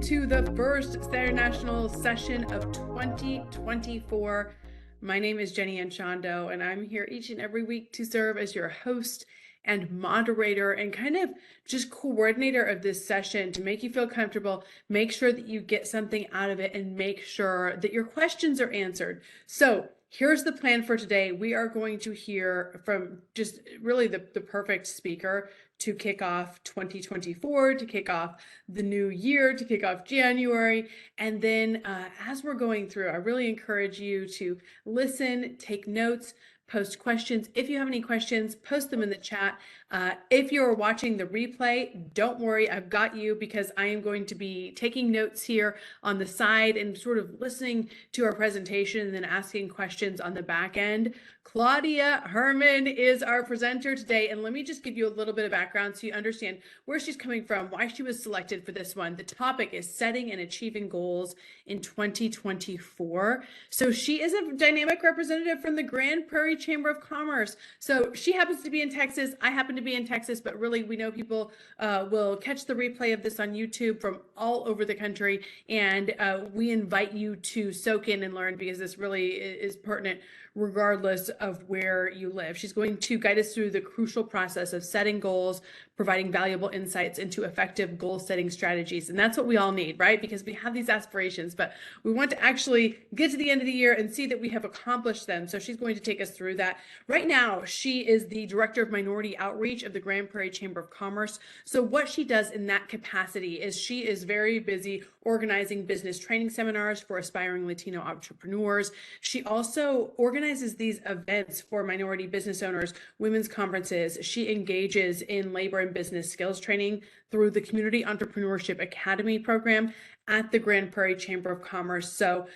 to the first Saturday National session of 2024. My name is Jenny Anchondo, and I'm here each and every week to serve as your host and moderator and kind of just coordinator of this session to make you feel comfortable, make sure that you get something out of it, and make sure that your questions are answered. So here's the plan for today. We are going to hear from just really the perfect speaker to kick off 2024, to kick off the new year, to kick off January. And then as we're going through, I really encourage you to listen, take notes, post questions. If you have any questions, post them in the chat. If you're watching the replay, don't worry, I've got you, because I am going to be taking notes here on the side and sort of listening to our presentation and then asking questions on the back end. Claudia Herrmann is our presenter today, and let me just give you a little bit of background so you understand where she's coming from, why she was selected for this one. The topic is setting and achieving goals in 2024. So she is a dynamic representative from the Grand Prairie Chamber of Commerce. So she happens to be in Texas. I happen to be in Texas, but really we know people will catch the replay of this on YouTube from all over the country. And we invite you to soak in and learn, because this really is pertinent regardless of where you live. She's going to guide us through the crucial process of setting goals, providing valuable insights into effective goal setting strategies. And that's what we all need, right? Because we have these aspirations, but we want to actually get to the end of the year and see that we have accomplished them. So she's going to take us through that. Right now, she is the Director of Minority Outreach of the Grand Prairie Chamber of Commerce. So what she does in that capacity is she is very busy organizing business training seminars for aspiring Latino entrepreneurs. She also organizes these events for minority business owners, women's conferences. She engages in labor and business skills training through the Community Entrepreneurship Academy program at the Grand Prairie Chamber of Commerce. So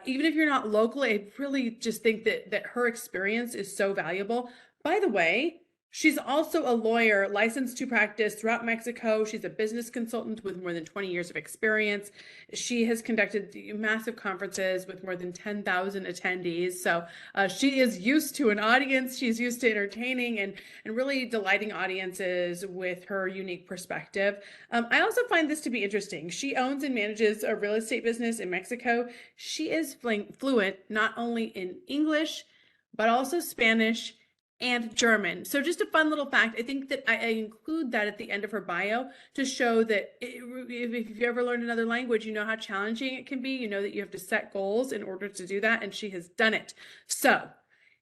even if you're not local, I really just think that her experience is so valuable. By the way, she's also a lawyer licensed to practice throughout Mexico. She's a business consultant with more than 20 years of experience. She has conducted massive conferences with more than 10,000 attendees. So she is used to an audience. She's used to entertaining and really delighting audiences with her unique perspective. I also find this to be interesting. She owns and manages a real estate business in Mexico. She is fluent not only in English, but also Spanish and German. So just a fun little fact. I think that I include that at the end of her bio to show that if you ever learned another language, you know how challenging it can be. You know that you have to set goals in order to do that, and she has done it. So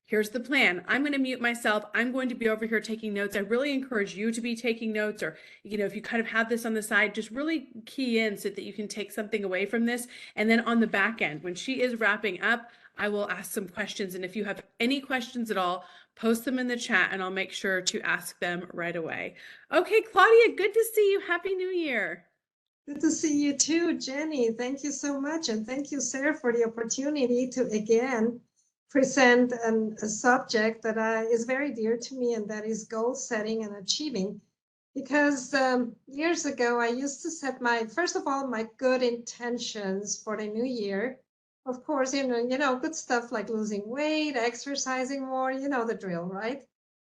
here's the plan. I'm going to mute myself. I'm going to be over here taking notes. I really encourage you to be taking notes, or, if you kind of have this on the side, just really key in so that you can take something away from this. And then on the back end, when she is wrapping up, I will ask some questions. And if you have any questions at all, post them in the chat and I'll make sure to ask them right away. Okay, Claudia, good to see you. Happy New Year. Good to see you too, Jenny. Thank you so much. And thank you, Sarah, for the opportunity to again present a subject that is very dear to me, and that is goal setting and achieving. Because years ago, I used to set first of all, my good intentions for the new year. Of course, good stuff like losing weight, exercising more, the drill, right?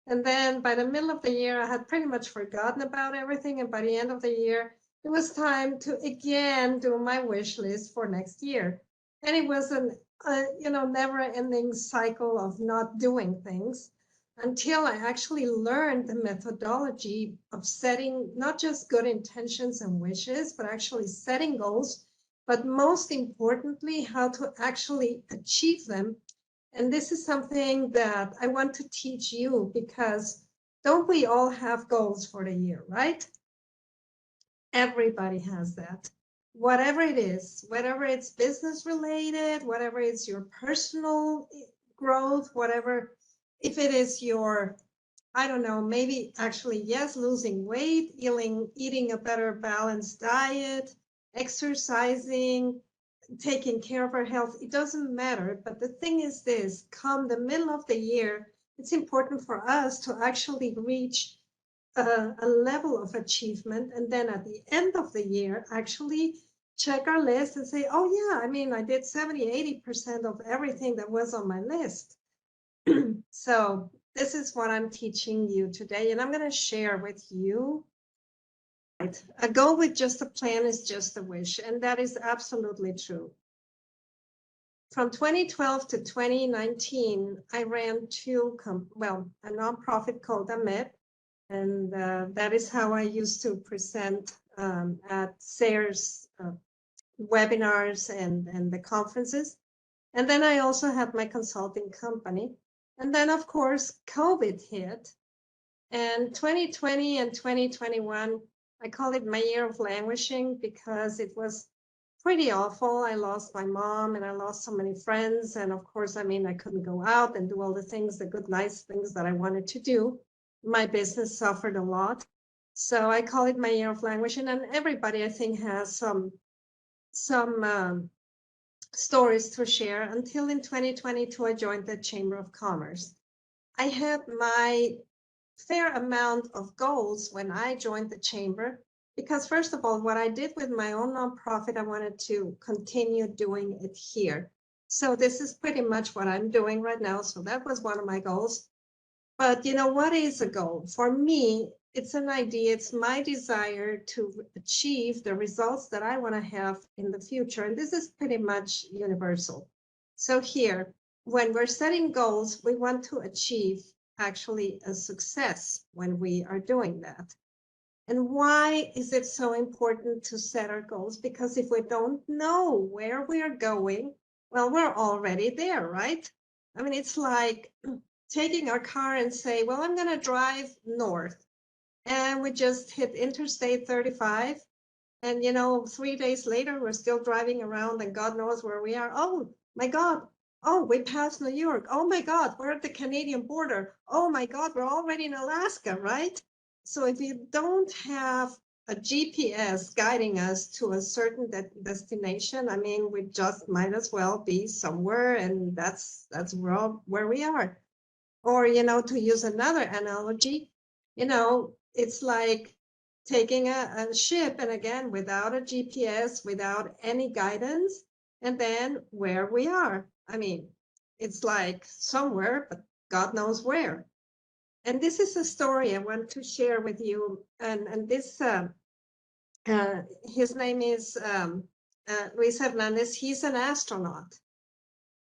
And then by the middle of the year, I had pretty much forgotten about everything. And by the end of the year, it was time to again do my wish list for next year. And it was a never-ending cycle of not doing things until I actually learned the methodology of setting not just good intentions and wishes, but actually setting goals, but most importantly, how to actually achieve them. And this is something that I want to teach you, because don't we all have goals for the year, right? Everybody has that. Whatever it is, whatever it's business related, whatever it's your personal growth, whatever, if it is your, I don't know, maybe actually, yes, losing weight, eating a better balanced diet, exercising, taking care of our health, it doesn't matter. But the thing is this, come the middle of the year, it's important for us to actually reach a level of achievement. And then at the end of the year, actually check our list and say, oh yeah, I did 70-80% of everything that was on my list. So this is what I'm teaching you today. And I'm going to share with you A goal with just a plan is just a wish, and that is absolutely true. From 2012 to 2019, I ran a nonprofit called AMET, and that is how I used to present at SARE's webinars and the conferences. And then I also had my consulting company. And then, of course, COVID hit. And 2020 and 2021, I call it my year of languishing because it was pretty awful. I lost my mom and I lost so many friends. And of course, I mean, I couldn't go out and do all the things, the good, nice things that I wanted to do. My business suffered a lot. So I call it my year of languishing. And everybody, I think, has some stories to share until in 2022, I joined the Chamber of Commerce. I had my fair amount of goals when I joined the chamber, because first of all, what I did with my own nonprofit, I wanted to continue doing it here. So this is pretty much what I'm doing right now. So that was one of my goals. But you know, what is a goal? For me, it's an idea. It's my desire to achieve the results that I want to have in the future. And this is pretty much universal. So here, when we're setting goals, we want to achieve actually a success when we are doing that. And why is it so important to set our goals? Because if we don't know where we are going, well, we're already there, right? I mean, it's like taking our car and say, well, I'm going to drive north. And we just hit Interstate 35. And, you know, 3 days later, we're still driving around and God knows where we are. Oh, my God. Oh, we passed New York. Oh, my God, we're at the Canadian border. Oh, my God, we're already in Alaska, right? So if you don't have a GPS guiding us to a certain destination, I mean, we just might as well be somewhere, and that's where we are. Or, you know, to use another analogy, you know, it's like taking a ship, and again, without a GPS, without any guidance, and then where we are. I mean, it's like somewhere, but God knows where. And this is a story I want to share with you. And this, his name is Luis Hernandez. He's an astronaut.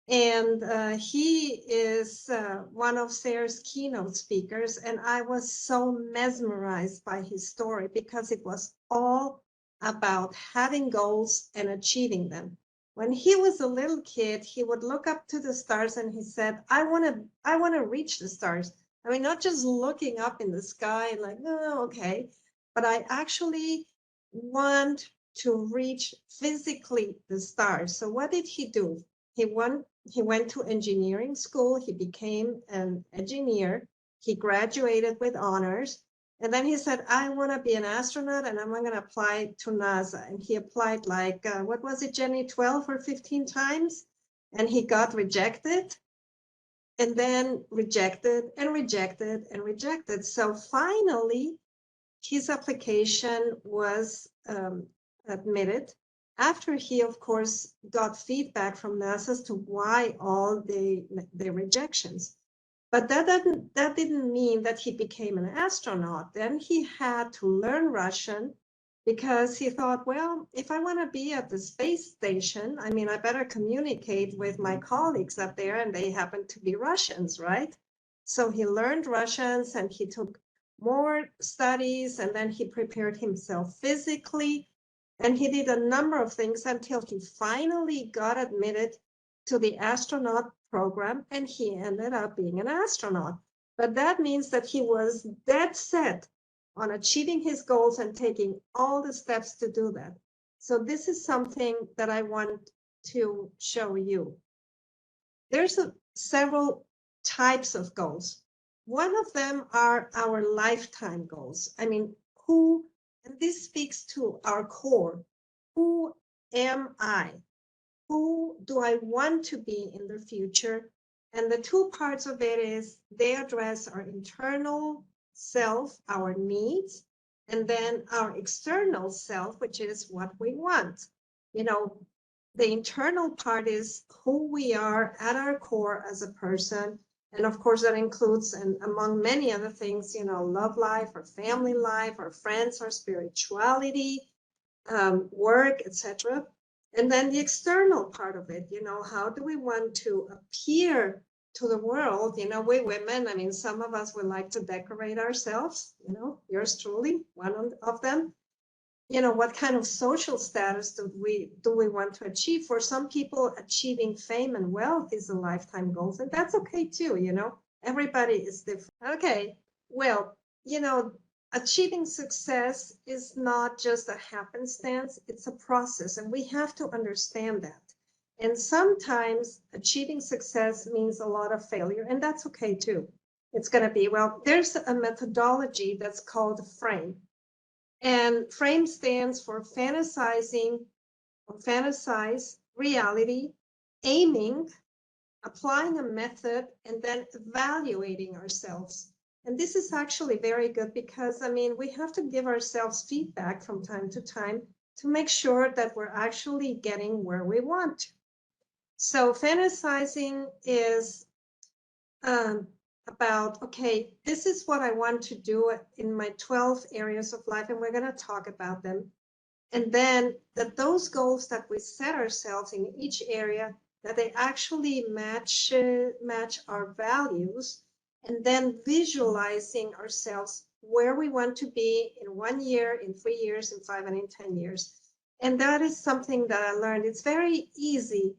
And he is one of SARE's keynote speakers. And I was so mesmerized by his story because it was all about having goals and achieving them. When he was a little kid, he would look up to the stars and he said, I want to reach the stars. I mean, not just looking up in the sky like, oh, okay, but I actually want to reach physically the stars. So what did he do? He went to engineering school. He became an engineer. He graduated with honors. And then he said, I want to be an astronaut and I'm going to apply to NASA. And he applied like, what was it, Jenny, 12 or 15 times? And he got rejected and then rejected and rejected and rejected. So finally, his application was admitted after he, of course, got feedback from NASA as to why all the rejections. But that didn't mean that he became an astronaut. Then he had to learn Russian because he thought, well, if I want to be at the space station, I mean, I better communicate with my colleagues up there, and they happen to be Russians, right? So he learned Russians and he took more studies, and then he prepared himself physically, and he did a number of things until he finally got admitted to the astronaut program, and he ended up being an astronaut. But that means that he was dead set on achieving his goals and taking all the steps to do that. So this is something that I want to show you. There's several types of goals. One of them are our lifetime goals. I mean, and this speaks to our core. Who am I? Who do I want to be in the future? And the two parts of it is they address our internal self, our needs, and then our external self, which is what we want. You know, the internal part is who we are at our core as a person. And of course, that includes, and among many other things, love life or family life or friends or spirituality, work, etc. And then the external part of it, how do we want to appear to the world? We women, I mean, some of us would like to decorate ourselves, yours truly, one of them. What kind of social status do we want to achieve? For some people, achieving fame and wealth is a lifetime goal, and that's okay too. Everybody is different. Okay, well, achieving success is not just a happenstance, it's a process, and we have to understand that. And sometimes achieving success means a lot of failure, and that's okay too. It's going to be, well, there's a methodology that's called FRAME. And FRAME stands for fantasizing or fantasize, reality, aiming, applying a method, and then evaluating ourselves. And this is actually very good because, we have to give ourselves feedback from time to time to make sure that we're actually getting where we want to. So fantasizing is about, okay, this is what I want to do in my 12 areas of life, and we're going to talk about them. And then that those goals that we set ourselves in each area, that they actually match our values, and then visualizing ourselves where we want to be in 1 year, in 3 years, in 5, and in 10 years. And that is something that I learned. It's very easy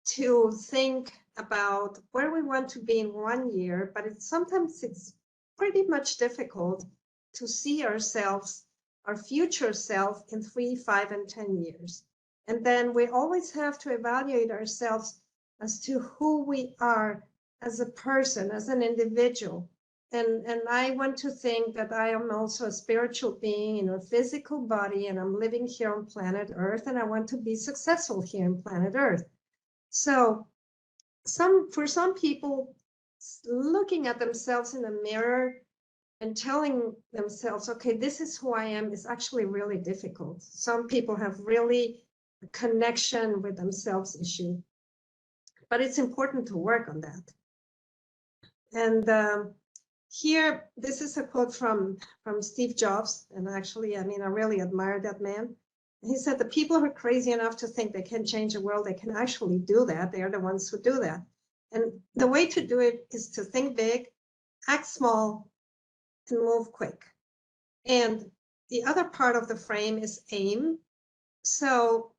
to think about where we want to be in 1 year, but sometimes it's pretty much difficult to see ourselves, our future self, in 3, 5, and 10 years. And then we always have to evaluate ourselves as to who we are as a person, as an individual. And I want to think that I am also a spiritual being in a physical body, and I'm living here on planet Earth, and I want to be successful here on planet Earth. So for some people, looking at themselves in a mirror and telling themselves, okay, this is who I am, is actually really difficult. Some people have really a connection with themselves issue, but it's important to work on that. And here, this is a quote from Steve Jobs, and actually, I really admire that man. He said, the people who are crazy enough to think they can change the world, they can actually do that. They are the ones who do that. And the way to do it is to think big, act small, and move quick. And the other part of the frame is aim. So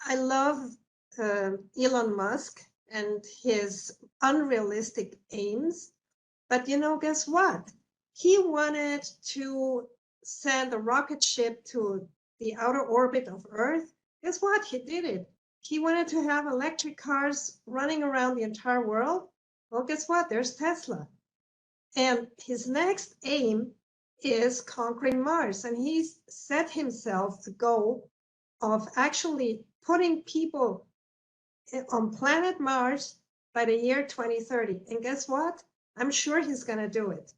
I love Elon Musk and his unrealistic aims. But guess what? He wanted to send a rocket ship to the outer orbit of Earth. Guess what? He did it. He wanted to have electric cars running around the entire world. Well, guess what? There's Tesla. And his next aim is conquering Mars. And he's set himself the goal of actually putting people on planet Mars by the year 2030. And guess what? I'm sure he's going to do it.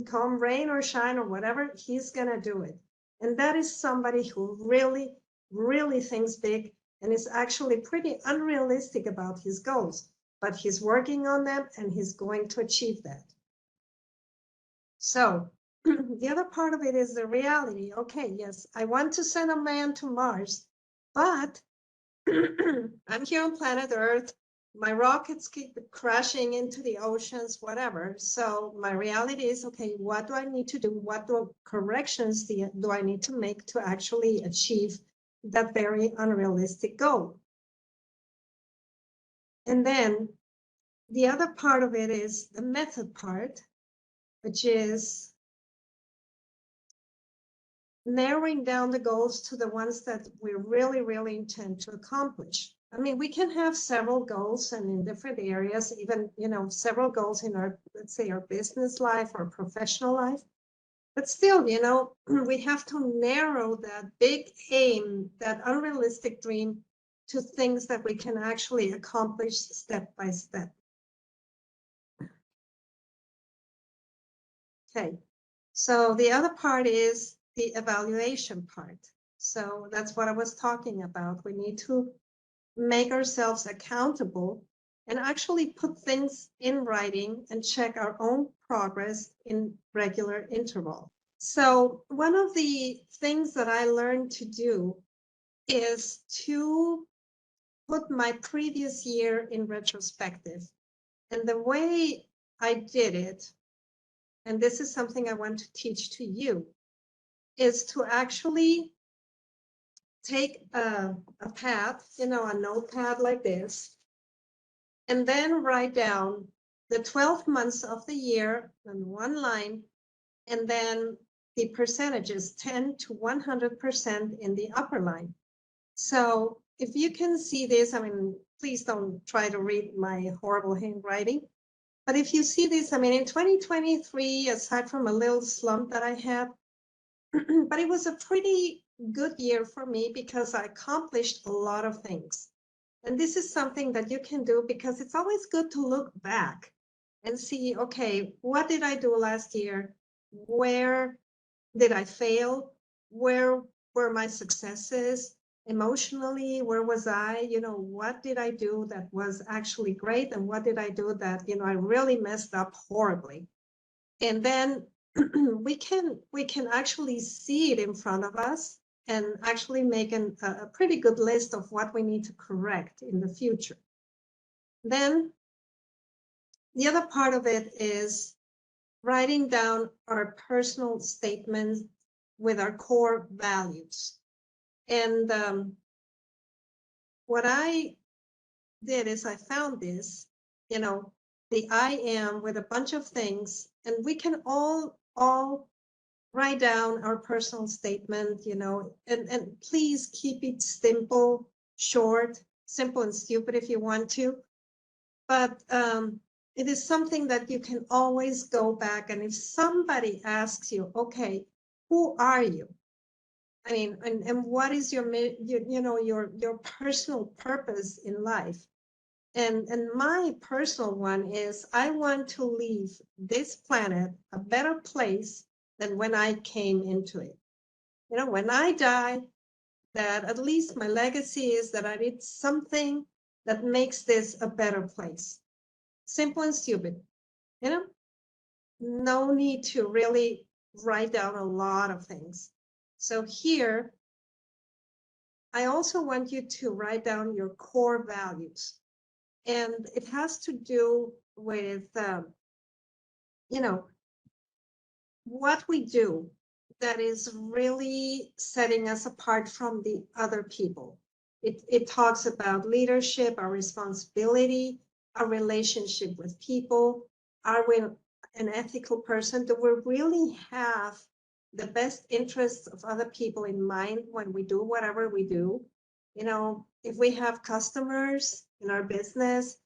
Come rain or shine or whatever, he's going to do it. And that is somebody who really, really thinks big and is actually pretty unrealistic about his goals. But he's working on them and he's going to achieve that. So the other part of it is the reality. Okay, yes, I want to send a man to Mars, but I'm here on planet Earth. My rockets keep crashing into the oceans, whatever. So my reality is, okay, what do I need to do? What corrections do I need to make to actually achieve that very unrealistic goal? And then the other part of it is the method part, which is narrowing down the goals to the ones that we really, really intend to accomplish. We can have several goals and in different areas, even, several goals in our, let's say, our business life or professional life. But still, we have to narrow that big aim, that unrealistic dream, to things that we can actually accomplish step by step. Okay, so the other part is the evaluation part. So that's what I was talking about. We need to make ourselves accountable and actually put things in writing and check our own progress in regular interval. So one of the things that I learned to do is to put my previous year in retrospective. And the way I did it, and this is something I want to teach to you, is to actually take a pad, a notepad like this, and then write down the 12 months of the year on one line, and then the percentages 10 to 100% in the upper line. So if you can see this, I mean, please don't try to read my horrible handwriting. But if you see this, I mean, in 2023, aside from a little slump that I had, but it was a pretty good year for me because I accomplished a lot of things. And this is something that you can do because it's always good to look back and see, okay, what did I do last year? Where did I fail? Where were my successes? Emotionally, where was I? What did I do that was actually great? And what did I do that, I really messed up horribly? And then we can actually see it in front of us and actually make a pretty good list of what we need to correct in the future. Then the other part of it is writing down our personal statements with our core values. And what I did is I found this, the I am with a bunch of things, and we can all write down our personal statement, and please keep it simple, short, simple and stupid if you want to. But it is something that you can always go back. And if somebody asks you, okay, who are you? I mean, and what is your personal purpose in life? And my personal one is I want to leave this planet a better place than when I came into it. When I die, that at least my legacy is that I did something that makes this a better place. Simple and stupid, no need to really write down a lot of things. So here, I also want you to write down your core values. And it has to do with, what we do that is really setting us apart from the other people. It talks about leadership, our responsibility, our relationship with people. Are we an ethical person? Do we really have the best interests of other people in mind when we do whatever we do? If we have customers in our business,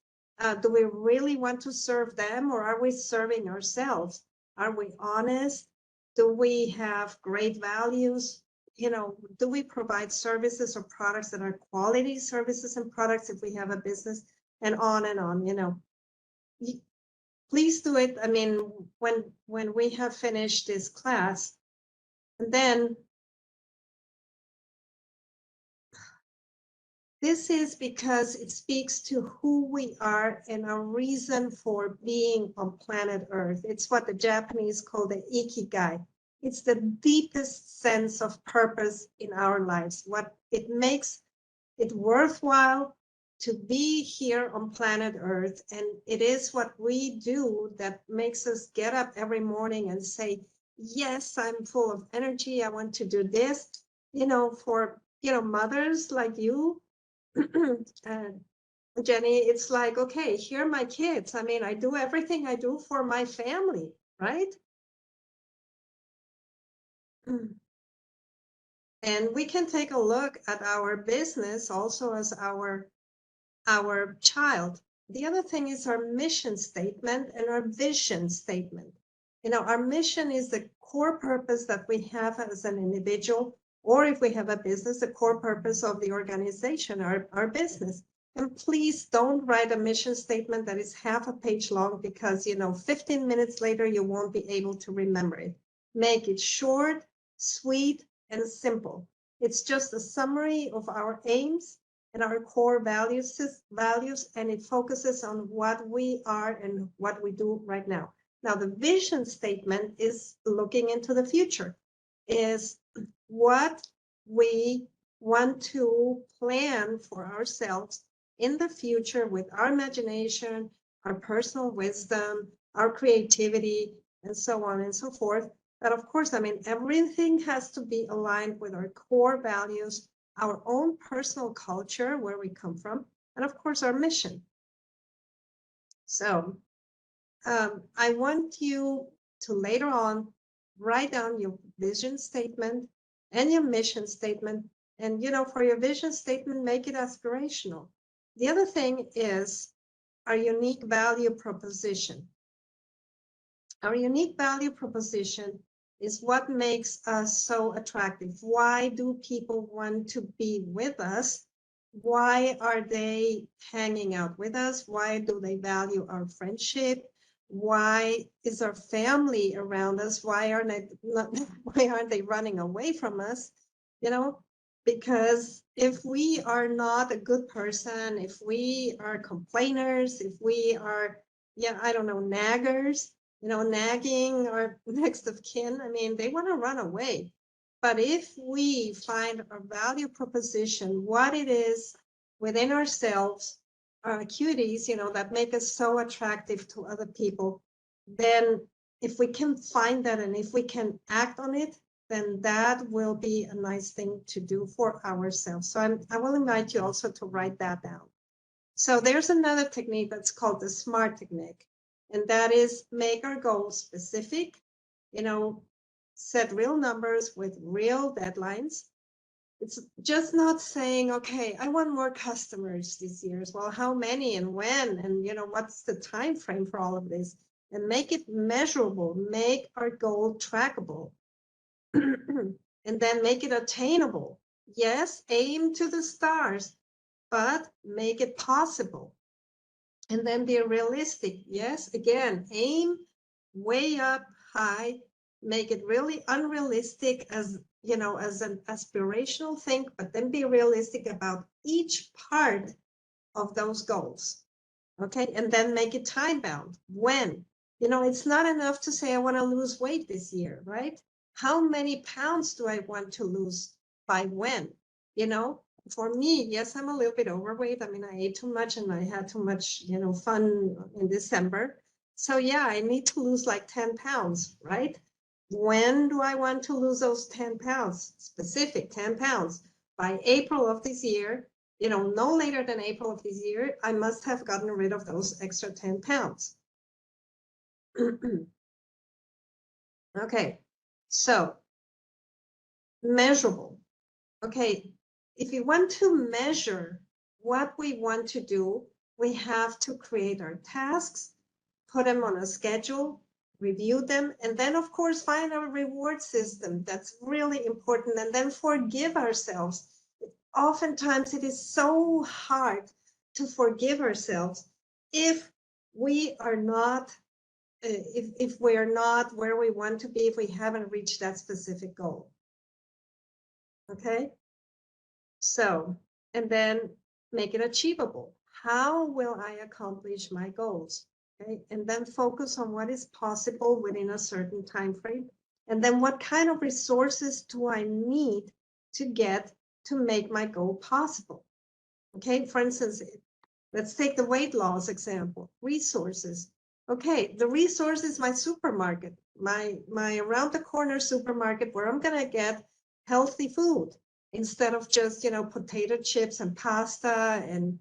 do we really want to serve them, or are we serving ourselves? Are we honest? Do we have great values? Do we provide services or products that are quality services and products if we have a business? And on and on, Please do it. I mean, when we have finished this class, and then this is because it speaks to who we are and our reason for being on planet Earth. It's what the Japanese call the ikigai. It's the deepest sense of purpose in our lives, what it makes it worthwhile to be here on planet Earth. And it is what we do that makes us get up every morning and say, yes, I'm full of energy. I want to do this, for, mothers like you, Jenny, it's like, okay, here are my kids. I mean, I do everything I do for my family, right? And we can take a look at our business also as our child. The other thing is our mission statement and our vision statement. Our mission is the core purpose that we have as an individual, or if we have a business, the core purpose of the organization, our business. And please don't write a mission statement that is half a page long because, 15 minutes later, you won't be able to remember it. Make it short, sweet, and simple. It's just a summary of our aims and our core values, and it focuses on what we are and what we do right now. Now, the vision statement is looking into the future, is what we want to plan for ourselves in the future with our imagination, our personal wisdom, our creativity, and so on and so forth. But of course, I mean, everything has to be aligned with our core values, our own personal culture, where we come from, and of course, our mission. So I want you to later on write down your vision statement and your mission statement. And, you know, for your vision statement, make it aspirational. The other thing is our unique value proposition. Our unique value proposition is what makes us so attractive. Why do people want to be with us? Why are they hanging out with us? Why do they value our friendship? Why is our family around us? Why aren't they running away from us? You know, because if we are not a good person, if we are complainers, if we are, yeah, I don't know, naggers, you know, nagging our next of kin, I mean, they want to run away. But if we find our value proposition, what it is within ourselves, our acuities, you know, that make us so attractive to other people, then if we can find that and if we can act on it, then that will be a nice thing to do for ourselves. So I will invite you also to write that down. So there's another technique that's called the SMART technique, and that is make our goals specific, you know, set real numbers with real deadlines. It's just not saying, okay, I want more customers this year. Well, how many and when, and you know, what's the time frame for all of this? And make it measurable, make our goal trackable, and then make it attainable. Yes, aim to the stars, but make it possible. And then be realistic. Yes, again, aim way up high, make it really unrealistic as, you know, as an aspirational thing, but then be realistic about each part of those goals. Okay, and then make it time bound. When? You know, it's not enough to say I want to lose weight this year, right? How many pounds do I want to lose by when? You know, for me, yes, I'm a little bit overweight. I mean, I ate too much and I had too much, you know, fun in December. So yeah, I need to lose like 10 pounds, right? When do I want to lose those 10 pounds? Specific 10 pounds. By April of this year, you know, no later than April of this year, I must have gotten rid of those extra 10 pounds. Okay, so measurable. Okay, if you want to measure what we want to do, we have to create our tasks, put them on a schedule, review them, and then of course find a reward system. That's really important. And then forgive ourselves. Oftentimes it is so hard to forgive ourselves if we are not if we are not where we want to be, if we haven't reached that specific goal. Okay, so, and then make it achievable. How will I accomplish my goals? Okay, and then focus on what is possible within a certain time frame, and then what kind of resources do I need to get to make my goal possible? Okay, for instance, let's take the weight loss example. Resources. Okay, the resource is my supermarket, my around the corner supermarket where I'm gonna get healthy food instead of just, you know, potato chips and pasta and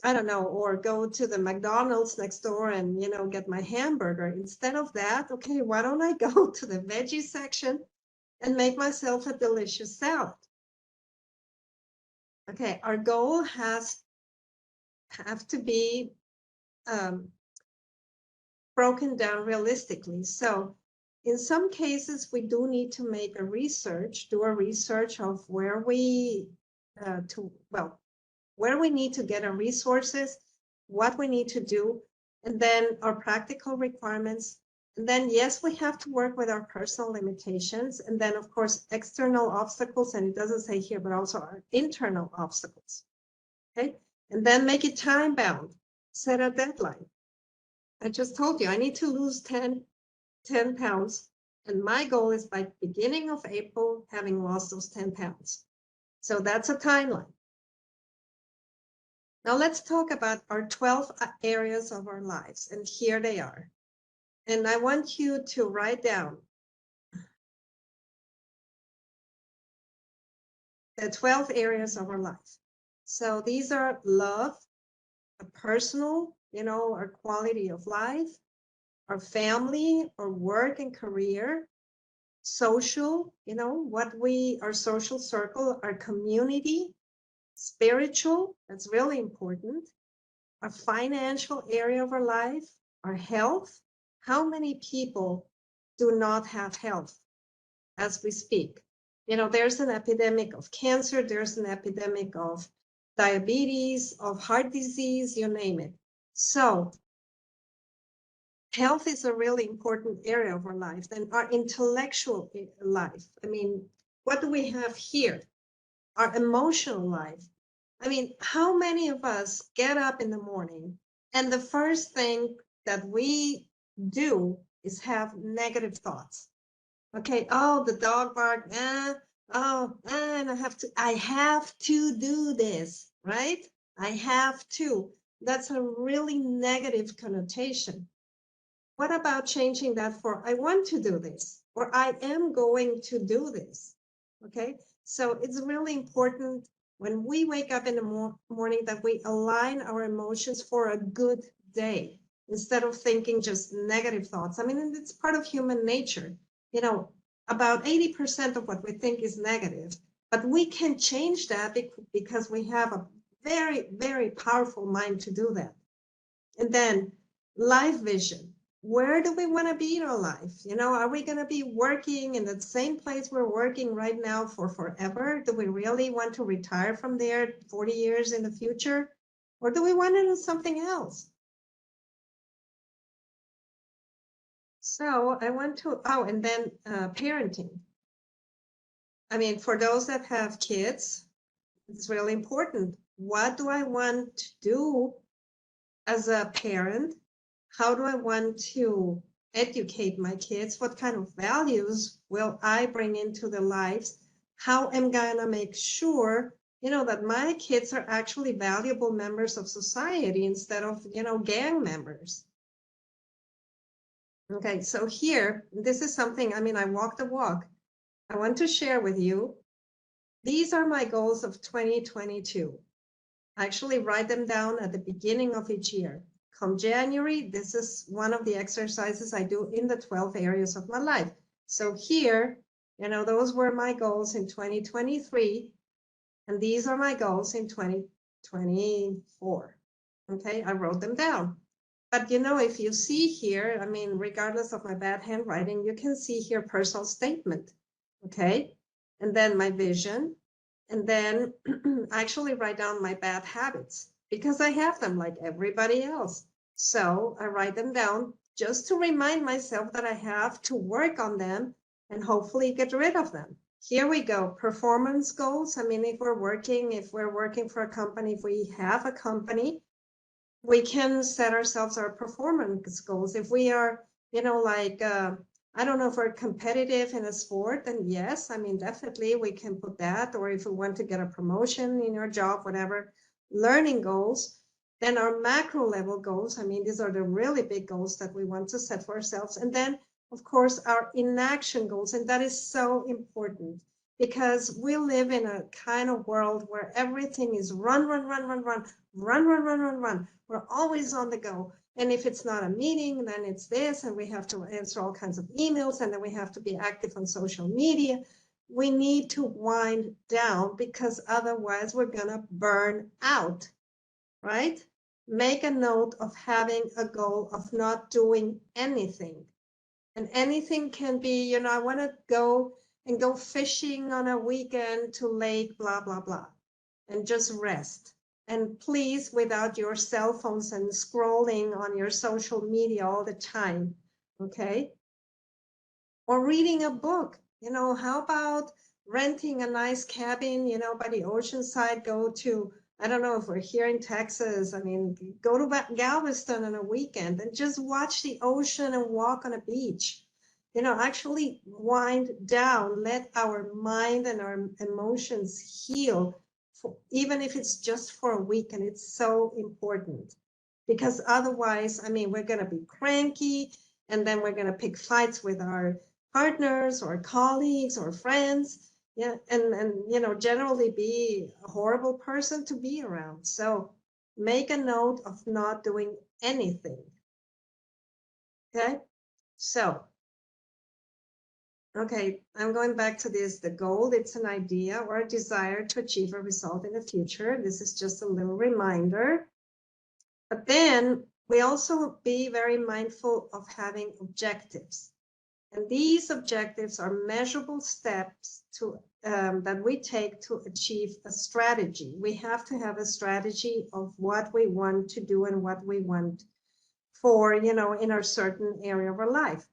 I don't know, or go to the McDonald's next door and, you know, get my hamburger. Instead of that, okay, why don't I go to the veggie section and make myself a delicious salad? Okay, our goal have to be broken down realistically. So in some cases, we do need to make a research, do a research of where we where we need to get our resources, what we need to do, and then our practical requirements. And then, yes, we have to work with our personal limitations. And then, of course, external obstacles. And it doesn't say here, but also our internal obstacles. Okay. And then make it time bound. Set a deadline. I just told you I need to lose 10 pounds. And my goal is by beginning of April, having lost those 10 pounds. So that's a timeline. Now let's talk about our 12 areas of our lives. And here they are. And I want you to write down the 12 areas of our life. So these are love, a personal, our quality of life, our family, our work and career, social, our social circle, our community, spiritual, that's really important, our financial area of our life, our health. How many people do not have health as we speak? There's an epidemic of cancer, there's an epidemic of diabetes, of heart disease, you name it. So health is a really important area of our life. Then our intellectual life. I mean, what do we have here? Our emotional life. I mean, how many of us get up in the morning and the first thing that we do is have negative thoughts? Okay, oh, the dog barked, and I have to do this, right? I have to. That's a really negative connotation. What about changing that for I want to do this, or I am going to do this? Okay, so it's really important when we wake up in the morning that we align our emotions for a good day instead of thinking just negative thoughts. I mean, it's part of human nature. About 80% of what we think is negative, but we can change that because we have a very, very powerful mind to do that. And then life vision. Where do we want to be in our life? Are we going to be working in the same place we're working right now for forever? Do we really want to retire from there 40 years in the future? Or do we want to do something else? So I want to, and then parenting. I mean, for those that have kids, it's really important. What do I want to do as a parent? How do I want to educate my kids? What kind of values will I bring into their lives? How am I gonna make sure, that my kids are actually valuable members of society instead of, gang members? Okay, so here, this is something, I walk the walk. I want to share with you. These are my goals of 2022. I actually write them down at the beginning of each year. Come January, this is one of the exercises I do in the 12 areas of my life. So here, those were my goals in 2023, and these are my goals in 2024. Okay, I wrote them down. But if you see here, regardless of my bad handwriting, you can see here personal statement. Okay, and then my vision, and then I actually write down my bad habits because I have them like everybody else. So I write them down just to remind myself that I have to work on them and hopefully get rid of them. Here we go. Performance goals. If we're working for a company, if we have a company, we can set ourselves our performance goals. If we are, I don't know if we're competitive in a sport, then yes, definitely we can put that. Or if we want to get a promotion in our job, whatever, learning goals, then our macro level goals. These are the really big goals that we want to set for ourselves. And then, of course, our inaction goals. And that is so important because we live in a kind of world where everything is run, run, run, run, run, run, run, run, run, run. We're always on the go. And if it's not a meeting, then it's this, and we have to answer all kinds of emails, and then we have to be active on social media. We need to wind down because otherwise we're gonna burn out, right? Make a note of having a goal of not doing anything. And anything can be, I wanna go fishing on a weekend to lake, blah, blah, blah, and just rest. And please, without your cell phones and scrolling on your social media all the time. okay? Or reading a book, how about renting a nice cabin, by the ocean side, go to, I don't know if we're here in Texas, I mean, go to Galveston on a weekend and just watch the ocean and walk on a beach. Actually wind down, let our mind and our emotions heal, even if it's just for a week. And it's so important because otherwise, I mean, we're going to be cranky, and then we're going to pick fights with our partners or colleagues or friends, yeah, and generally be a horrible person to be around. So make a note of not doing anything. Okay, so okay, I'm going back to this. The goal, it's an idea or a desire to achieve a result in the future. This is just a little reminder. But then we also be very mindful of having objectives. And these objectives are measurable steps that we take to achieve a strategy. We have to have a strategy of what we want to do and what we want for, in our certain area of our life.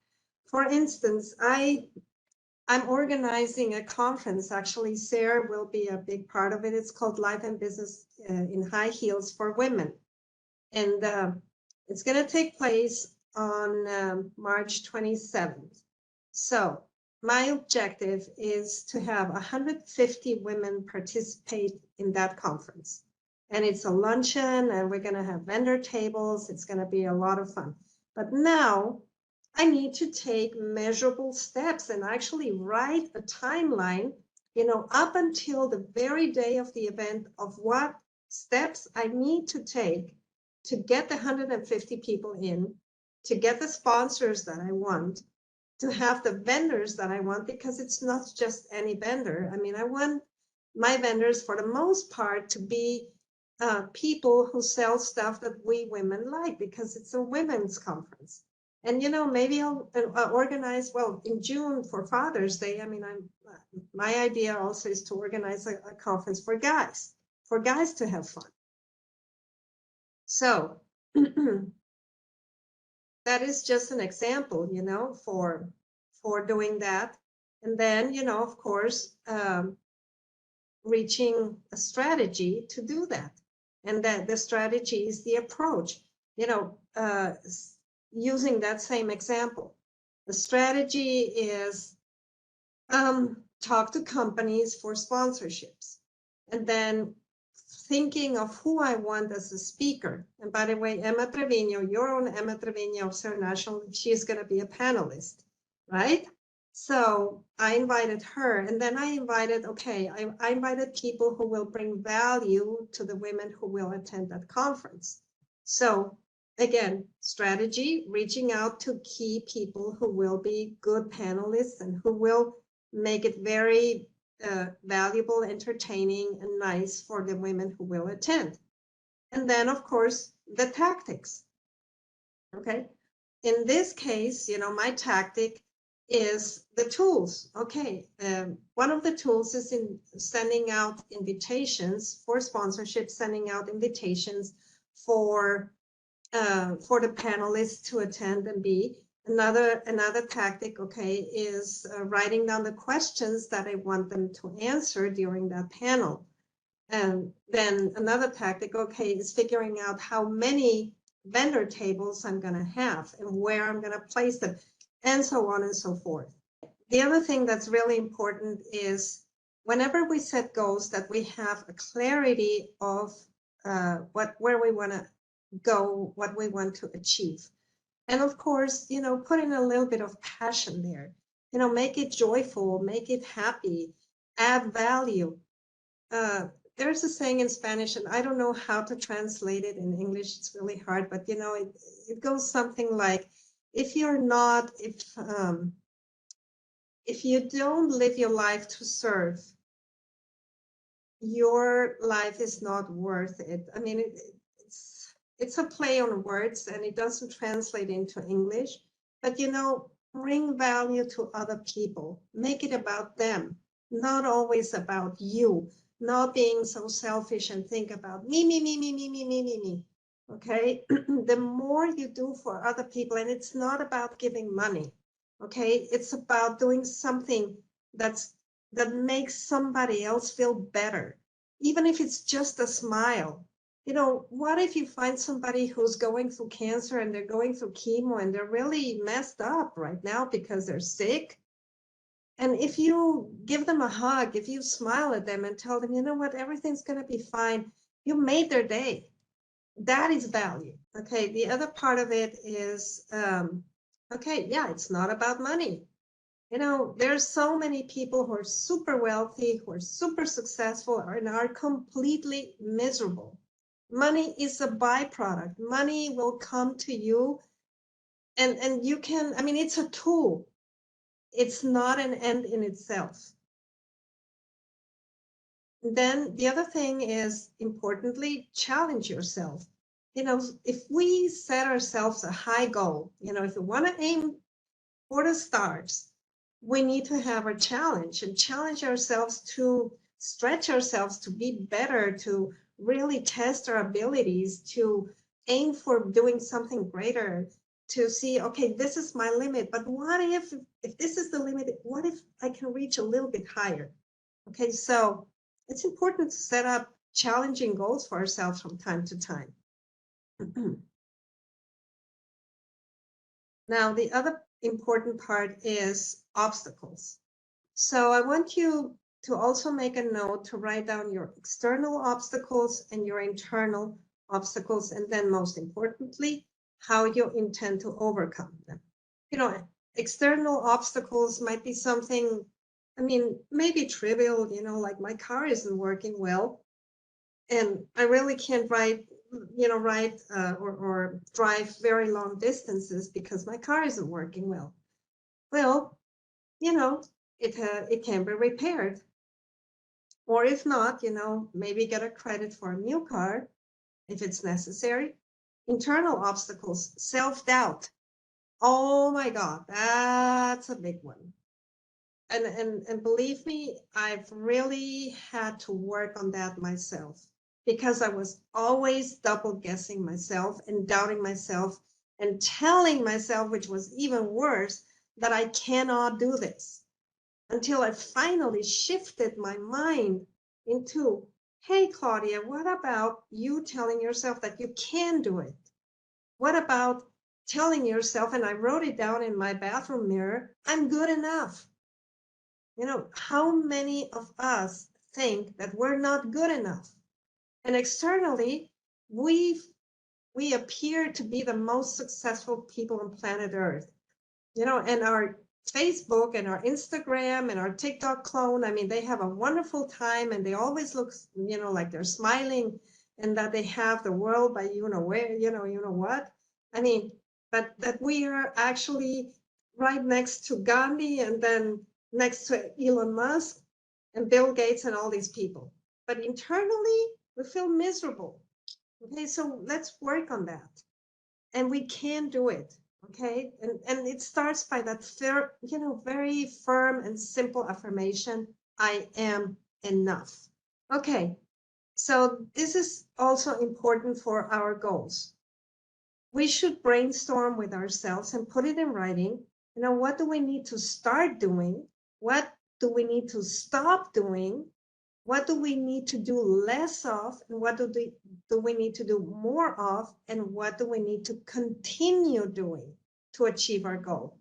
For instance, I'm organizing a conference. Actually, Sarah will be a big part of it. It's called Life and Business in High Heels for Women. And it's going to take place on March 27th. So my objective is to have 150 women participate in that conference. And it's a luncheon, and we're going to have vendor tables. It's going to be a lot of fun. But now I need to take measurable steps and actually write a timeline, up until the very day of the event, of what steps I need to take to get the 150 people in, to get the sponsors that I want, to have the vendors that I want, because it's not just any vendor. I mean, I want my vendors, for the most part, to be people who sell stuff that we women like, because it's a women's conference. And, maybe I'll organize, well, in June for Father's Day. I mean, my idea also is to organize a conference for guys to have fun. So that is just an example, for doing that. And then, of course, reaching a strategy to do that. And that the strategy is the approach, using that same example. The strategy is talk to companies for sponsorships, and then thinking of who I want as a speaker. And by the way, Emma Trevino, your own Emma Trevino of Ser National, she's going to be a panelist, right? So I invited her, and then I invited people who will bring value to the women who will attend that conference. So again, strategy, reaching out to key people who will be good panelists and who will make it very valuable, entertaining, and nice for the women who will attend. And then, of course, the tactics. Okay. In this case, my tactic is the tools. Okay. One of the tools is in sending out invitations for sponsorship, sending out invitations for the panelists to attend and be. Another tactic, okay, is writing down the questions that I want them to answer during that panel. And then another tactic, okay, is figuring out how many vendor tables I'm going to have and where I'm going to place them, and so on and so forth. The other thing that's really important is whenever we set goals, that we have a clarity of where we want to go, what we want to achieve. And of course, put in a little bit of passion there, make it joyful, make it happy, add value. There's a saying in Spanish, and I don't know how to translate it in English. It's really hard, but it goes something like, if you don't live your life to serve, your life is not worth it. I mean, it's a play on words, and it doesn't translate into English, but bring value to other people, make it about them, not always about you, not being so selfish and think about me. okay, the more you do for other people, and it's not about giving money, okay, it's about doing something that makes somebody else feel better, even if it's just a smile. You know, what if you find somebody who's going through cancer and they're going through chemo and they're really messed up right now because they're sick? And if you give them a hug, if you smile at them and tell them, you know what, everything's going to be fine, you made their day. That is value. Okay. The other part of it is, okay, yeah, it's not about money. You know, there's so many people who are super wealthy, who are super successful, and are completely miserable. Money is a byproduct. Money will come to you, and you can, I mean, it's a tool. It's not an end in itself. Then the other thing is, importantly, challenge yourself. You know, if we set ourselves a high goal, you know, if we want to aim for the stars, we need to have a challenge and challenge ourselves to stretch ourselves to be better, to really test our abilities, to aim for doing something greater, to see, okay, this is my limit, but what if this is the limit, what if I can reach a little bit higher? Okay, so it's important to set up challenging goals for ourselves from time to time. Now, the other important part is obstacles. So I want you to also make a note to write down your external obstacles and your internal obstacles, and then most importantly, how you intend to overcome them. You know, external obstacles might be something, I mean, maybe trivial, you know, like my car isn't working well, and I really can't ride or drive very long distances because my car isn't working well. Well, you know, it can be repaired, or if not, you know, maybe get a credit for a new car if it's necessary. Internal obstacles, self-doubt. Oh my God, that's a big one. And believe me, I've really had to work on that myself because I was always double guessing myself and doubting myself and telling myself, which was even worse, that I cannot do this, until I finally shifted my mind into, hey, Claudia, what about you telling yourself that you can do it? What about telling yourself, and I wrote it down in my bathroom mirror, I'm good enough. You know, how many of us think that we're not good enough? And externally, we we appear to be the most successful people on planet Earth. You know, and our Facebook and our Instagram and our TikTok clone, I mean, they have a wonderful time and they always look, you know, like they're smiling and that they have the world by you know where, you know what. I mean, but that we are actually right next to Gandhi and then next to Elon Musk and Bill Gates and all these people. But internally, we feel miserable. Okay, so let's work on that. And we can do it. Okay, and it starts by that fair, you know, very firm and simple affirmation, I am enough. Okay, so this is also important for our goals. We should brainstorm with ourselves and put it in writing. You know, what do we need to start doing? What do we need to stop doing? What do we need to do less of? And what do we need to do more of? And what do we need to continue doing to achieve our goal?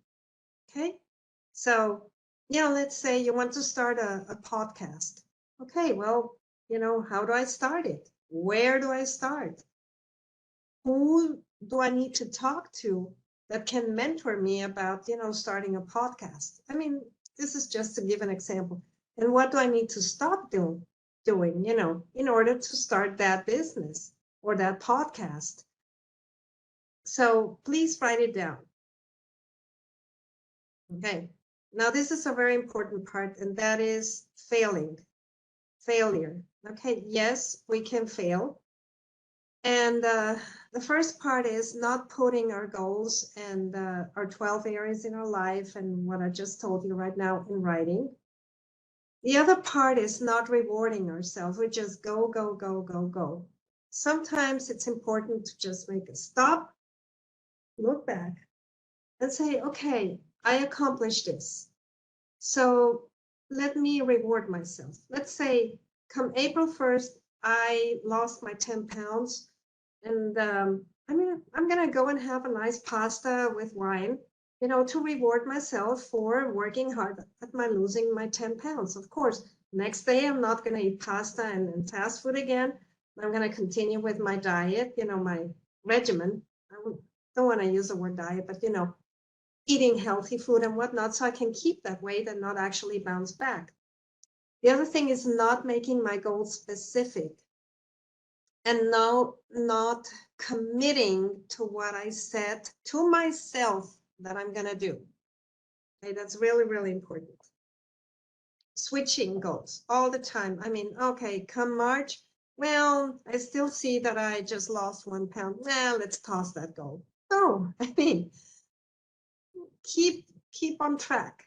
Okay. So, you know, let's say you want to start a podcast. Okay. Well, you know, how do I start it? Where do I start? Who do I need to talk to that can mentor me about, you know, starting a podcast? I mean, this is just to give an example. And what do I need to stop doing, you know, in order to start that business or that podcast? So please write it down. Okay. Now, this is a very important part, and that is failure. Okay. Yes, we can fail. And the first part is not putting our goals and our 12 areas in our life and what I just told you right now in writing. The other part is not rewarding ourselves. We just go, go, go, go, go. sometimes it's important to just make a stop, look back, and say, okay, I accomplished this. So let me reward myself. Let's say come April 1st, I lost my 10 pounds. And I'm going to go and have a nice pasta with wine, to reward myself for working hard at my losing my 10 pounds. Of course, next day I'm not going to eat pasta and fast food again. I'm going to continue with my diet, my regimen. I don't want to use the word diet, but, eating healthy food and whatnot, so I can keep that weight and not actually bounce back. The other thing is not making my goals specific and now not committing to what I said to myself that I'm going to do. Okay, that's really, really important. Switching goals all the time. I mean, okay, come March, well, I still see that I just lost 1 pound. Well, let's toss that goal. No, I mean, keep on track.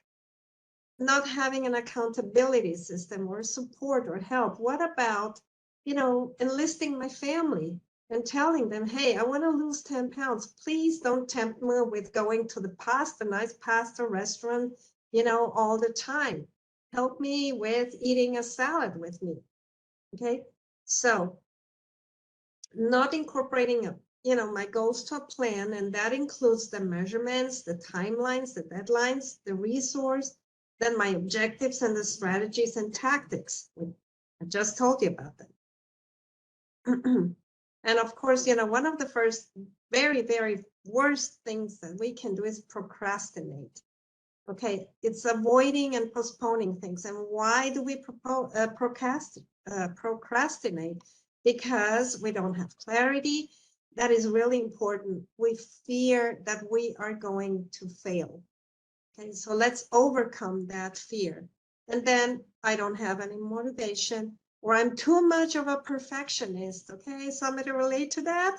Not having an accountability system or support or help. What about, enlisting my family and telling them, hey, I want to lose 10 pounds. Please don't tempt me with going to the nice pasta restaurant, all the time. Help me with eating a salad with me. Okay. So not incorporating my goals to a plan, and that includes the measurements, the timelines, the deadlines, the resource, then my objectives and the strategies and tactics. I just told you about them. And of course, one of the first very, very worst things that we can do is procrastinate. Okay, it's avoiding and postponing things. And why do we procrastinate? Because we don't have clarity. That is really important. We fear that we are going to fail. Okay, so let's overcome that fear. And then I don't have any motivation, or I'm too much of a perfectionist. Okay, somebody relate to that?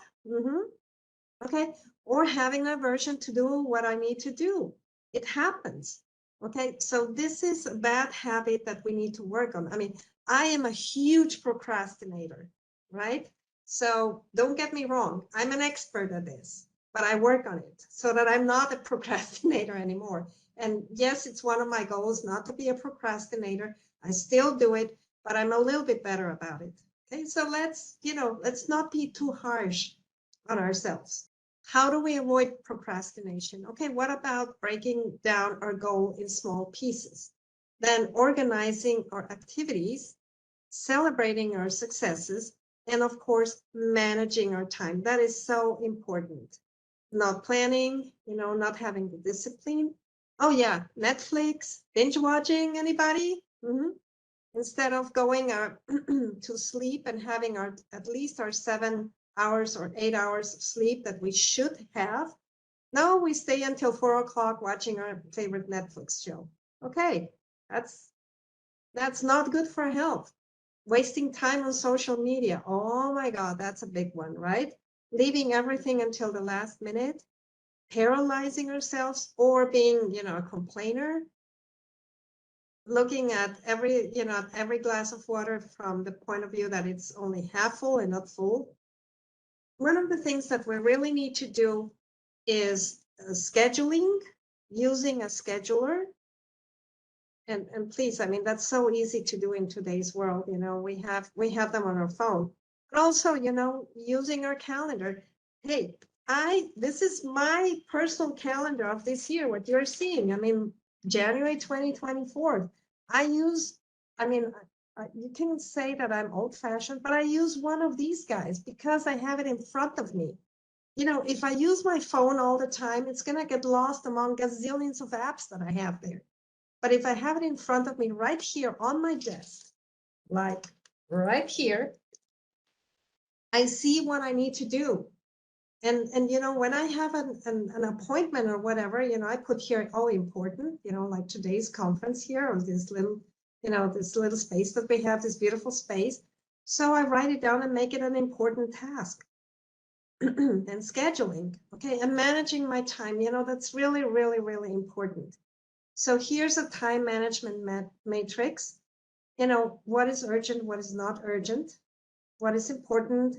Okay, or having aversion to do what I need to do. It happens. Okay, so this is a bad habit that we need to work on. I mean, I am a huge procrastinator, right? So don't get me wrong, I'm an expert at this, but I work on it so that I'm not a procrastinator anymore. And yes, it's one of my goals not to be a procrastinator. I still do it, but I'm a little bit better about it. Okay, so let's not be too harsh on ourselves. How do we avoid procrastination? Okay, what about breaking down our goal in small pieces? Then organizing our activities, celebrating our successes, and of course, managing our time. That is so important. Not planning, not having the discipline. Oh yeah, Netflix, binge watching, anybody? Instead of going to sleep and having at least our 7 hours or 8 hours of sleep that we should have. No, we stay until 4 o'clock watching our favorite Netflix show. Okay, that's not good for health. Wasting time on social media. Oh my God, that's a big one, right? Leaving everything until the last minute, paralyzing ourselves, or being, a complainer. Looking at every glass of water from the point of view that it's only half full and not full. One of the things that we really need to do is scheduling, using a scheduler. And please, I mean, that's so easy to do in today's world. We have them on our phone, but also, using our calendar. Hey, this is my personal calendar of this year, what you're seeing. I mean, January 2024. You can say that I'm old fashioned, but I use one of these guys because I have it in front of me. If I use my phone all the time, it's going to get lost among gazillions of apps that I have there. But if I have it in front of me right here on my desk, like right here, I see what I need to do. And when I have an appointment or whatever, I put here, oh, important, like today's conference here, or this little space that we have, this beautiful space. So I write it down and make it an important task. And scheduling, okay, and managing my time, that's really, really, really important. So here's a time management matrix. What is urgent, what is not urgent, what is important,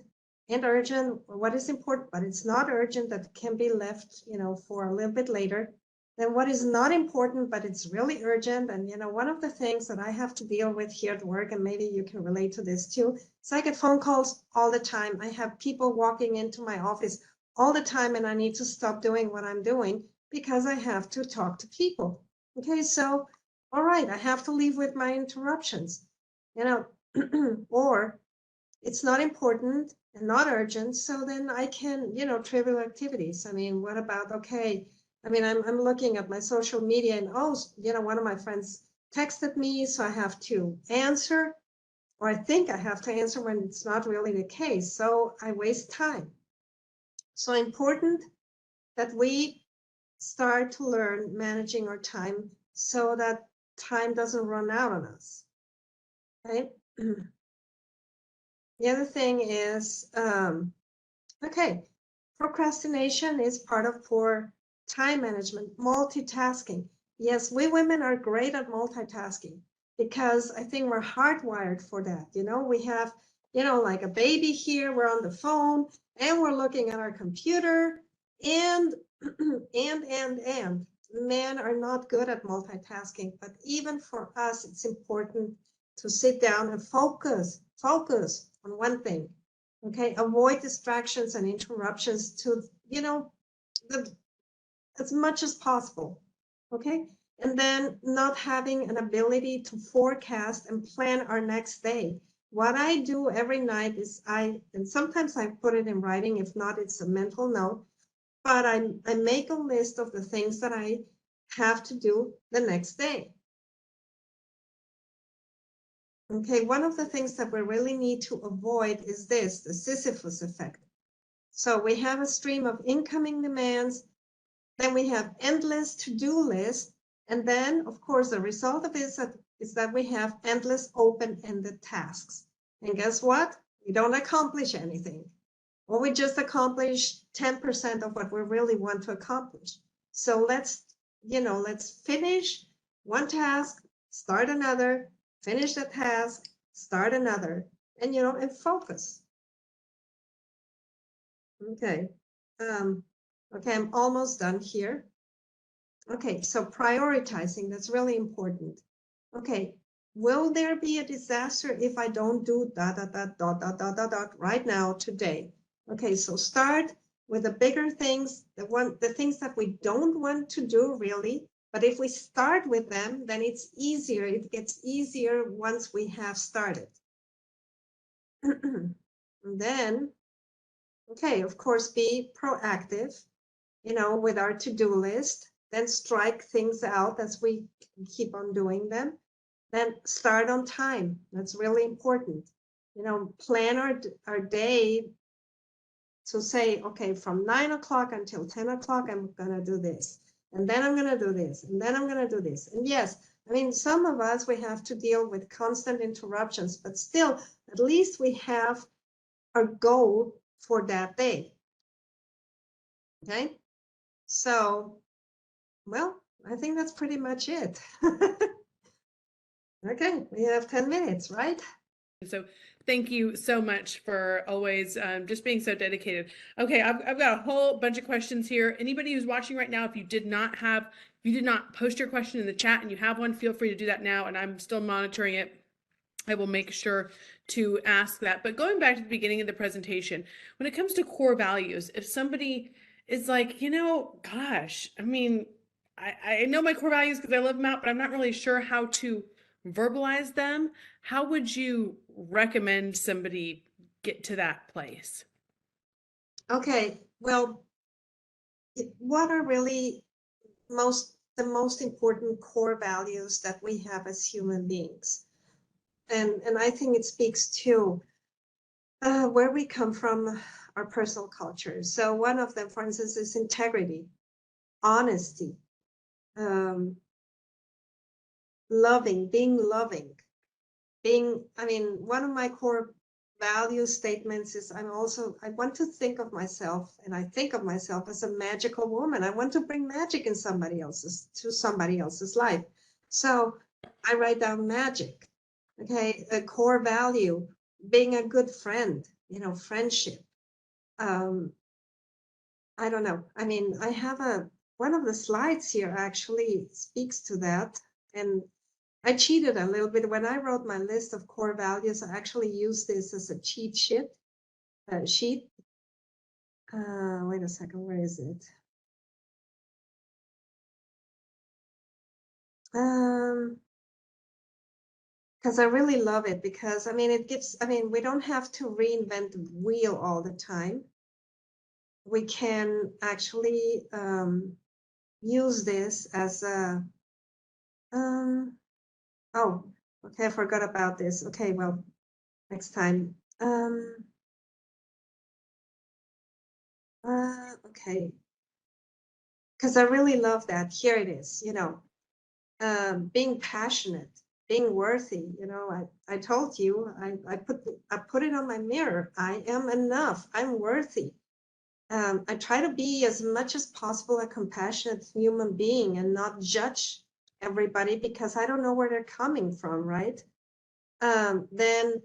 and urgent, what is important, but it's not urgent, that can be left, for a little bit later. Then what is not important, but it's really urgent. And, one of the things that I have to deal with here at work, and maybe you can relate to this too, is I get phone calls all the time. I have people walking into my office all the time, and I need to stop doing what I'm doing because I have to talk to people. Okay, so, all right, I have to leave with my interruptions, or it's not important and not urgent. So then I can, trivial activities. I mean, what about, okay, I mean, I'm looking at my social media and, oh, one of my friends texted me, so I have to answer, or I think I have to answer when it's not really the case. So I waste time. So important that we start to learn managing our time so that time doesn't run out on us. Okay. The other thing is, okay, procrastination is part of poor time management, multitasking. Yes, we women are great at multitasking because I think we're hardwired for that. We have, like a baby here, we're on the phone and we're looking at our computer and, and. Men are not good at multitasking, but even for us, it's important to sit down and focus on one thing. Okay, avoid distractions and interruptions to, as much as possible. Okay, and then not having an ability to forecast and plan our next day. What I do every night is and sometimes I put it in writing, if not, it's a mental note, but I make a list of the things that I have to do the next day. Okay, one of the things that we really need to avoid is the Sisyphus effect. So we have a stream of incoming demands, then we have endless to-do lists, and then, of course, the result of this is that we have endless open-ended tasks. And guess what? We don't accomplish anything, or we just accomplish 10% of what we really want to accomplish. So let's finish one task, start another, finish the task, start another, and, and focus. Okay. Okay, I'm almost done here. Okay, so prioritizing, that's really important. Okay, will there be a disaster if I don't do right now, today? Okay, so start with the bigger things, the things that we don't want to do really, but if we start with them, then it's easier. It gets easier once we have started. And then, okay, of course, be proactive, with our to-do list, then strike things out as we keep on doing them. Then start on time. That's really important. Plan our day to say, okay, from 9 o'clock until 10 o'clock, I'm going to do this. And then I'm going to do this. And then I'm going to do this. And yes, I mean, some of us, we have to deal with constant interruptions, but still, at least we have our goal for that day. Okay. So, well, I think that's pretty much it. Okay, we have 10 minutes, right? So thank you so much for always just being so dedicated. Okay, I've got a whole bunch of questions here. Anybody who's watching right now, if you did not post your question in the chat and you have one, feel free to do that now, and I'm still monitoring it. I will make sure to ask that. But going back to the beginning of the presentation, when it comes to core values, if somebody is like, gosh, I mean, I know my core values because I live them out, but I'm not really sure how to verbalize them. How would you recommend somebody get to that place? Okay, well, what are really the most important core values that we have as human beings? And I think it speaks to where we come from, our personal culture. So one of them, for instance, is integrity, honesty, being loving, I mean, one of my core value statements is I want to think of myself, and I think of myself as a magical woman. I want to bring magic to somebody else's life. So I write down magic. Okay, a core value, being a good friend, friendship. I don't know. I mean, I have one of the slides here actually speaks to that. And I cheated a little bit. When I wrote my list of core values, I actually used this as a cheat sheet. Wait a second, where is it? Because I really love it, because I mean, we don't have to reinvent the wheel all the time. We can actually use this as a, oh, okay, I forgot about this. Okay, well, next time. Okay, because I really love that. Here it is, being passionate, being worthy. I told you, I put it on my mirror. I am enough. I'm worthy. I try to be as much as possible a compassionate human being and not judge everybody, because I don't know where they're coming from, right? Then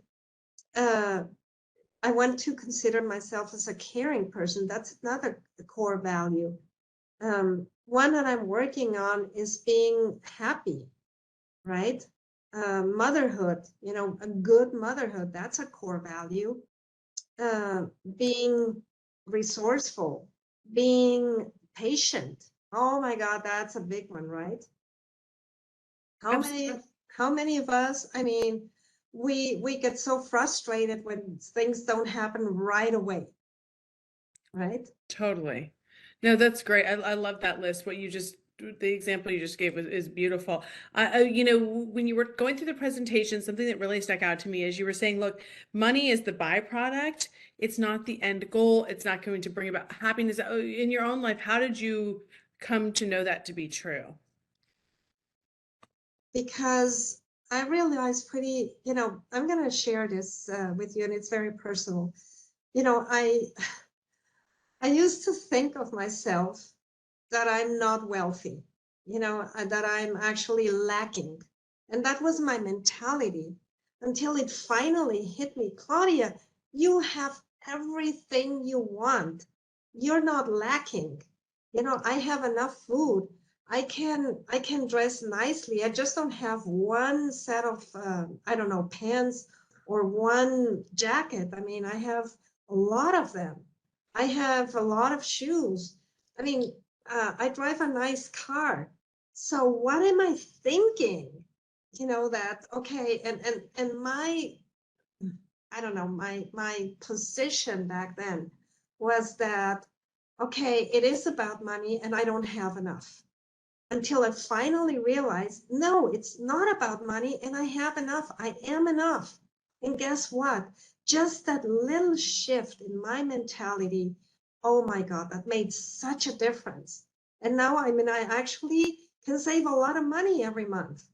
I want to consider myself as a caring person. That's another core value. One that I'm working on is being happy, right? Motherhood, a good motherhood, that's a core value. Being resourceful, being patient. Oh my God, that's a big one, right? How many, Absolutely. how many of us, I mean, we get so frustrated when things don't happen right away, right? Totally. No, that's great. I love that list. The example you just gave is beautiful. When you were going through the presentation, something that really stuck out to me is you were saying, look, money is the byproduct. It's not the end goal. It's not going to bring about happiness. In your own life, how did you come to know that to be true? Because I realized I'm going to share this with you, and it's very personal. I used to think of myself that I'm not wealthy, that I'm actually lacking. And that was my mentality until it finally hit me. Claudia, you have everything you want. You're not lacking. I have enough food. I can dress nicely. I just don't have one set of I don't know, pants or one jacket. I mean, I have a lot of them. I have a lot of shoes. I mean, I drive a nice car. So what am I thinking? That okay, and my I don't know, my position back then was that okay, it is about money and I don't have enough. Until I finally realized, no, it's not about money and I have enough. I am enough. And guess what? Just that little shift in my mentality, oh my God, that made such a difference. And now, I mean, I actually can save a lot of money every month.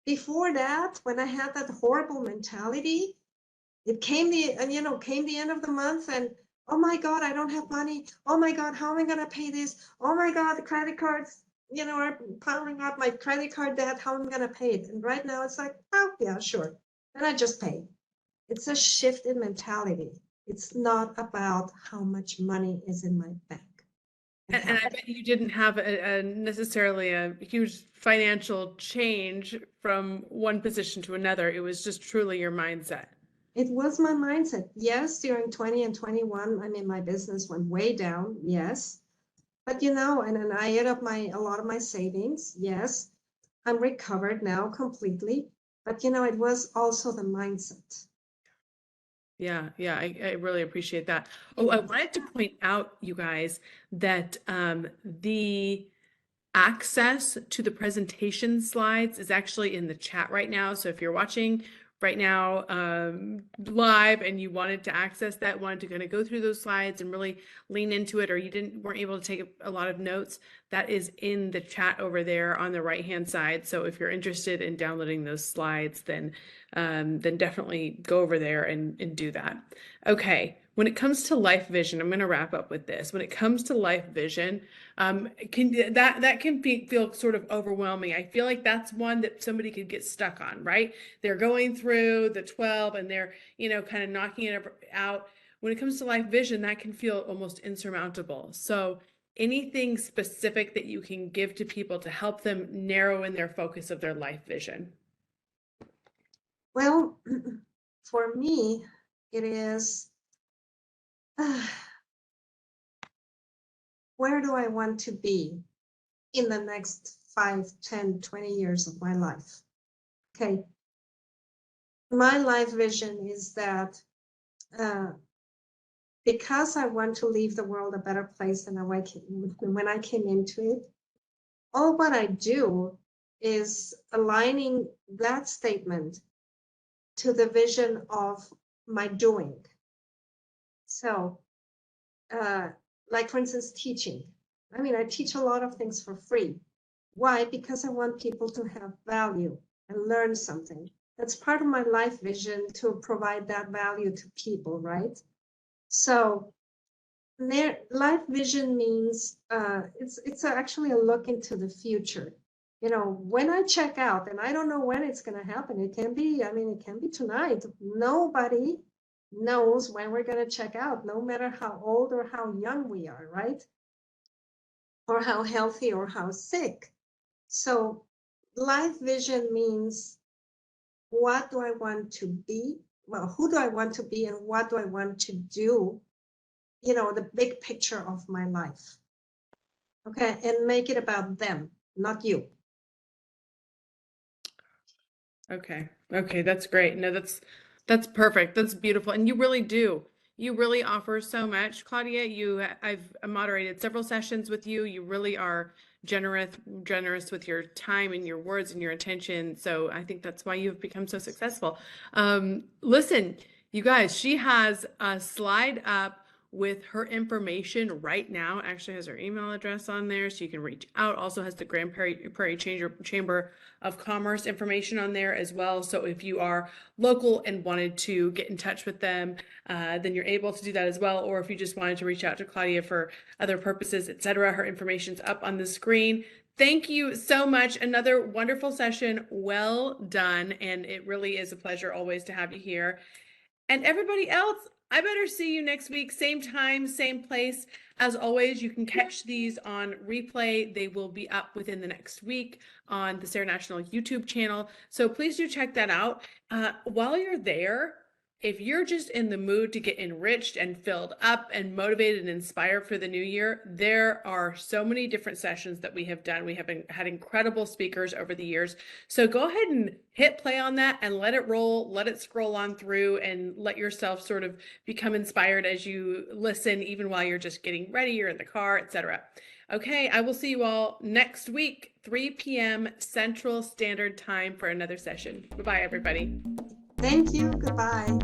Before that, when I had that horrible mentality, it came the end of the month, and oh my God, I don't have money. Oh my God, how am I gonna pay this? Oh my God, the credit cards, are piling up, my credit card debt. How am I gonna pay it? And right now it's like, oh yeah, sure. And I just pay. It's a shift in mentality. It's not about how much money is in my bank And I account. bet you didn't have a necessarily a huge financial change from one position to another. It was just truly your mindset. It was my mindset. Yes, during 20 and 21, I mean, my business went way down. Yes. But and then I ate up a lot of my savings. Yes, I'm recovered now completely. But it was also the mindset. Yeah, yeah, I really appreciate that. Oh, I wanted to point out, you guys, that the access to the presentation slides is actually in the chat right now. So if you're watching right now live and you wanted to access that, wanted to kind of go through those slides and really lean into it, or you weren't able to take a lot of notes, that is in the chat over there on the right hand side. So if you're interested in downloading those slides, then definitely go over there and do that. Okay, when it comes to life vision, I'm going to wrap up with this. When it comes to life vision, that can feel sort of overwhelming. I feel like that's one that somebody could get stuck on, right? They're going through the 12 and they're, kind of knocking it out. when it comes to life vision, that can feel almost insurmountable. So anything specific that you can give to people to help them narrow in their focus of their life vision? Well, for me, it is where do I want to be in the next 5, 10, 20 years of my life? Okay. My life vision is that because I want to leave the world a better place than when I came into it, all what I do is aligning that statement to the vision of my doing. So, like for instance, teaching. I mean, I teach a lot of things for free. Why? Because I want people to have value and learn something. That's part of my life vision, to provide that value to people, right? So life vision means it's actually a look into the future. You know, when I check out, and I don't know when it's going to happen. It can be, I mean, it can be tonight. Nobody knows when we're going to check out, no matter how old or how young we are, right? Or how healthy or how sick. So life vision means, what do I want to be? Well, who do I want to be, and what do I want to do? You know, the big picture of my life. Okay, and make it about them, not you. Okay. Okay, that's great. No, that's perfect. That's beautiful. And you really do. You really offer so much, Claudia. I've moderated several sessions with you. You really are generous with your time and your words and your attention. So I think that's why you've become so successful. Listen, you guys, she has a slide up with her information right now. Actually has her email address on there, so you can reach out. Also has the Grand Prairie Chamber of Commerce information on there as well. So if you are local and wanted to get in touch with them, then you're able to do that as well. Or if you just wanted to reach out to Claudia for other purposes, etc., her information's up on the screen. Thank you so much. Another wonderful session. Well done. And it really is a pleasure always to have you here. And everybody else, I better see you next week, same time, same place. As always, you can catch these on replay. They will be up within the next week on the Sarah National YouTube channel. So please do check that out. While you're there, if you're just in the mood to get enriched and filled up and motivated and inspired for the new year, there are so many different sessions that we have done. We have had incredible speakers over the years. So go ahead and hit play on that and let it roll, let it scroll on through, and let yourself sort of become inspired as you listen, even while you're just getting ready or in the car, etc. Okay, I will see you all next week, 3 p.m. Central Standard Time for another session. Bye-bye, everybody. Thank you. Goodbye.